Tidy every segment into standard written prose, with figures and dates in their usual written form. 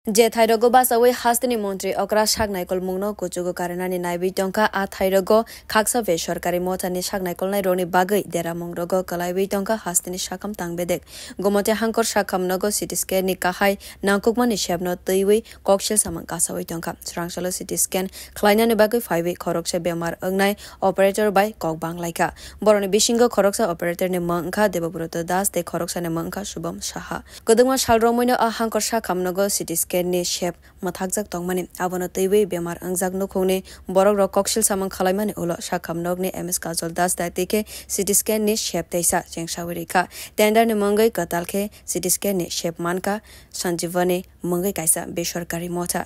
যে থাইরগো বাসাওই হাস্তিনি মন্ত্রী অকরা সাগনাইকল মুংনো কুচুগো কারেনানি নাইবি টংকা আ থাইরগো খাকসা বেসরকারি মথানি সাগনাইকল নাই রনি বাগৈ দেরা মংরগো কলাইবি টংকা হাস্তিনি সাকাম তাংবেদেক গোমতে হাংকর সাকাম নগো CT scan ni kahai nangkukmani shebno teiwi kokshel samang kasawi tongka srangsalo city scan khlainani bagoi phaiwi khoroksa bemar ongnai operator by kokbang laika boroni bishingo khoroksa operator ni mangkha debobroto das te khoroksa ni mangkha shubham saha godungma salromoino a hangkor sakam nogo city scan ni shep mathakjak tongmani abono teiwi bemar angjak nukhungni borok rok kokshel samang khalaimani ulo sakam nogni ms kajol das daitike city scan ni shep teisa jengsawirika tender ni mangai katalkhe city scan ni shep manka sanjivani mangai kaisa besarkari motha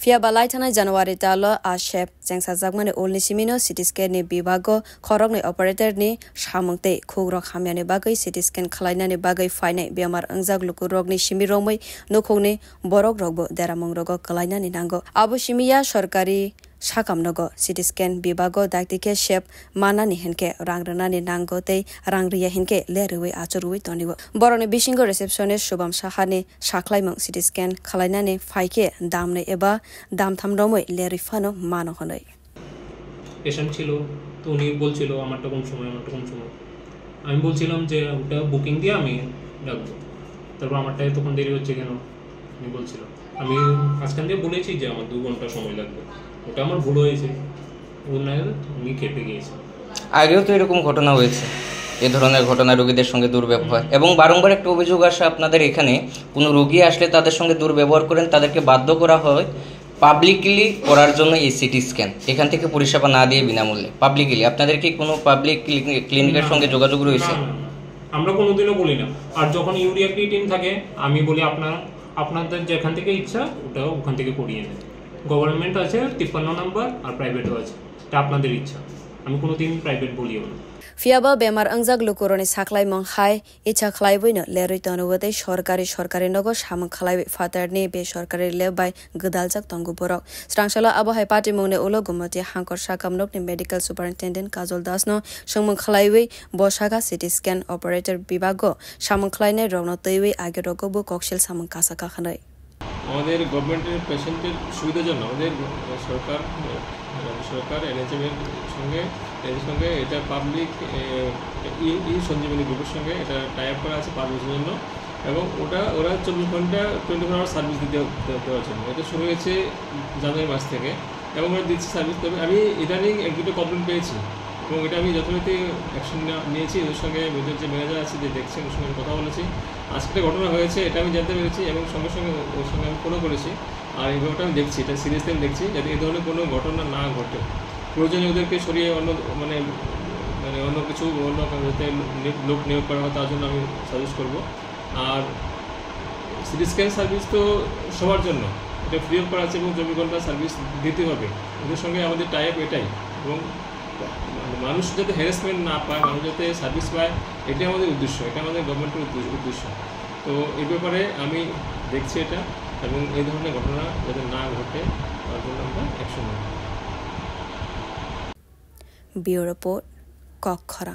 fia balai thana january talo a shep jengsa jagmani olni simino city scan ni bibago khorokni operator ni samangte khugrok hamyani bagai city scan khalainani bagai fainai bemar angjak lukurokni simiromoi nukhungni borok rokbo deramong rogo kalainani nango abo simiya sarkari sakamnogo city scan bibago daktike shep manani henke rangrani nango tei rangriya henke lerui achurui tonibo boroni bishingo receptionist shubham sahani saklaimang city scan khalainani faike damne eba dam thamromoi lerui fano mano honai patient ছিল তো উনি বলছিল আমারটা কোন সময় আমি বলছিলাম যে ওটা বুকিং দিয়ে আমি রাখবো তারপর আমারটাই তখন দেরি হচ্ছে কেন উনি বলছিল আমি আজকাল দিয়ে বলেছি যে আমার 2 ঘন্টা সময় লাগবে ওটা আমার ভুল হয়েছে উনি খেপে গিয়েছে আগেও তো এরকম ঘটনা হয়েছে এই ধরনের ঘটনা রোগীদের সঙ্গে দুর্ব্যবহার এবং বারংবার একটা অভিযোগ আসে আপনাদের এখানে কোনো রোগী আসলে তাদের সঙ্গে দুর্ব্যবহার করেন তাদেরকে বাধ্য করা হয় পাবলিকলি করার জন্য এই সিটি স্ক্যান এখান থেকে পরিষেবা না দিয়ে বিনামূল্যে পাবলিকলি আপনাদের কি কোনো পাবলিক ক্লিনিকের সঙ্গে যোগাযোগ রয়েছে আমরা কোনোদিনও বলি না আর যখন ইউরিয়া ক্রিয়েটিন থাকে আমি বলি আপনাদের যেখান থেকে ইচ্ছা ওটা ওখান থেকে করিয়ে নেন গভর্নমেন্ট আছে 53 নাম্বার আর প্রাইভেটও আছে এটা আপনাদের ইচ্ছা আমি কোনোদিন প্রাইভেট বলিও না fiaba bemar angjak lukuroni saklai manghai icha khlaiboino lerui tonobotei sorkari nogo samang khlaibi fatarni be sorkari lebai gdaljak tongu borok strangsala abohai party mungne ulo gumati hangkor sakamnokni medical superintendent kajol dasno sangmang khlaibi bosaga city scan operator bibago samang khlainai rogno teiwi age rogobo kokshel samang kasaka khanai আমাদের গভর্নমেন্টের পেশেন্টের সুবিধার জন্য আমাদের সরকার NHM এর সঙ্গে এটা public Sanjeevani গ্রুপের সঙ্গে এটা টাই আপ করা আছে 5 বছরের জন্য এবং ওরা 24 ঘন্টা 24 আওয়ার সার্ভিস দেওয়ার জন্য এটা শুরু হয়েছে জানুয়ারি মাস থেকে এবং ওরা দিচ্ছে সার্ভিস তবে আমি ইদানিং এক দুটো কমপ্লেন পেয়েছি এবং এটা আমি যথারীতি অ্যাকশন নিয়েছি ওদের সঙ্গে ওদের যে ম্যানেজার আছে যে দেখছেন ওর সঙ্গে কথা বলেছি আজকে ঘটনা হয়েছে এটা আমি জানতে পেরেছি এবং সঙ্গে সঙ্গে ওর সঙ্গে আমি ফলো করেছি আর এই ব্যাপারটা আমি দেখছি এটা সিরিয়াসলি আমি দেখছি যাতে এই ধরনের কোনো ঘটনা না ঘটে প্রয়োজনে ওদেরকে সরিয়ে অন্য কিছু যাতে লোক নিয়োগ করা হয় তার জন্য আমি সাজেস্ট করবো আর সিটি স্ক্যান সার্ভিস তো সবার জন্য এটা ফ্রি অফ করা আছে এবং 24 ঘন্টা সার্ভিস দিতে হবে ওদের সঙ্গে আমাদের টাই আপ এটাই এবং মানুষ যাতে হ্যারাসমেন্ট না পায় মানুষ যাতে সার্ভিস পায় এটাই আমাদের উদ্দেশ্য এটা আমাদের গভর্নমেন্টের উদ্দেশ্য তো এই ব্যাপারে আমি দেখছি এটা এবং এই ধরনের ঘটনা যাতে না ঘটে তার জন্য আমরা অ্যাকশন নেব Bureau Report Kokkhara